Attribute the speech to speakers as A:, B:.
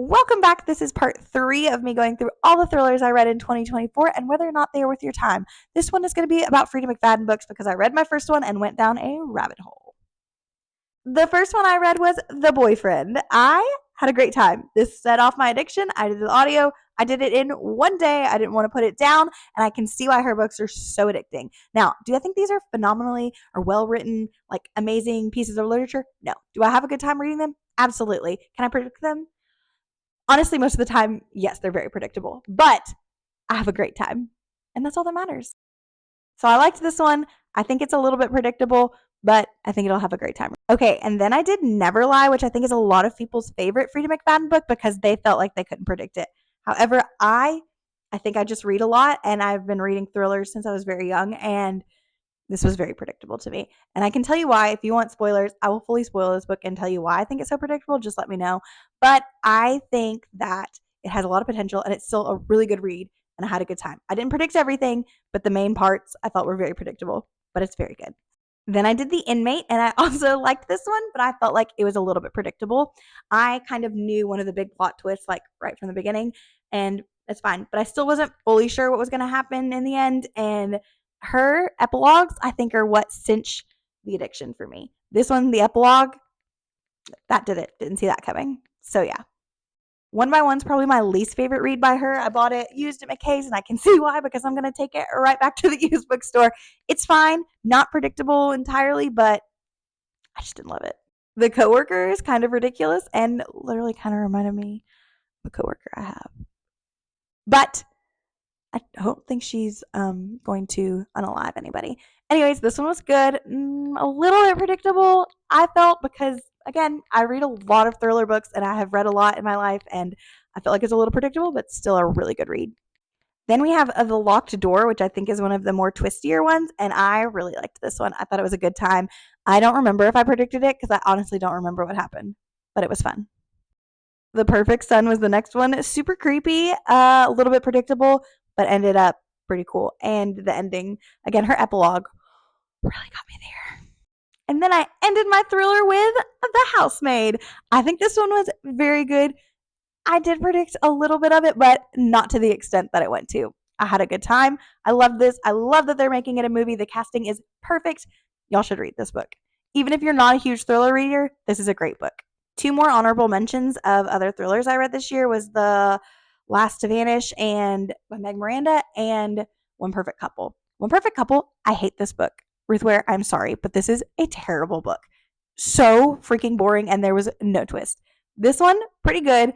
A: Welcome back. This is part 3 of me going through all the thrillers I read in 2024 and whether or not they are worth your time. This one is going to be about Freida McFadden books because I read my first one and went down a rabbit hole. The first one I read was The Boyfriend. I had a great time. This set off my addiction. I did the audio. I did it in one day. I didn't want to put it down, and I can see why her books are so addicting. Now, do I think these are phenomenally or well written, like amazing pieces of literature? No. Do I have a good time reading them? Absolutely. Can I predict them? Honestly, most of the time, yes, they're very predictable, but I have a great time, and that's all that matters. So I liked this one. I think it's a little bit predictable, but I think it'll have a great time. Okay, and then I did Never Lie, which I think is a lot of people's favorite Freida McFadden book because they felt like they couldn't predict it. However, I think I just read a lot, and I've been reading thrillers since I was very young, and this was very predictable to me. And I can tell you why. If you want spoilers, I will fully spoil this book and tell you why I think it's so predictable. Just let me know. But I think that it has a lot of potential and it's still a really good read. And I had a good time. I didn't predict everything, but the main parts I felt were very predictable, but it's very good. Then I did The Inmate, and I also liked this one, but I felt like it was a little bit predictable. I kind of knew one of the big plot twists, like right from the beginning, and it's fine. But I still wasn't fully sure what was going to happen in the end. And her epilogues, I think, are what cinch the addiction for me. This one, the epilogue, that did it. Didn't see that coming. So yeah. One by One's probably my least favorite read by her. I bought it used at McKay's, and I can see why because I'm going to take it right back to the used bookstore. It's fine, not predictable entirely, but I just didn't love it. The Coworker is kind of ridiculous and literally kind of reminded me of a coworker I have. But I don't think she's going to unalive anybody. Anyways, this one was good. A little bit predictable, I felt, because again, I read a lot of thriller books and I have read a lot in my life, and I felt like it's a little predictable, but still a really good read. Then we have The Locked Door, which I think is one of the more twistier ones, and I really liked this one. I thought it was a good time. I don't remember if I predicted it because I honestly don't remember what happened, but it was fun. The Perfect Son was the next one. Super creepy, a little bit predictable, but ended up pretty cool. And the ending, again, her epilogue really got me there. And then I ended my thriller with The Housemaid. I think this one was very good. I did predict a little bit of it, but not to the extent that it went to. I had a good time. I love this. I love that they're making it a movie. The casting is perfect. Y'all should read this book. Even if you're not a huge thriller reader, this is a great book. 2 more honorable mentions of other thrillers I read this year was The Last to Vanish and by Meg Miranda and One Perfect Couple. One Perfect Couple, I hate this book. Ruth Ware, I'm sorry, but this is a terrible book. So freaking boring, and there was no twist. This one, pretty good.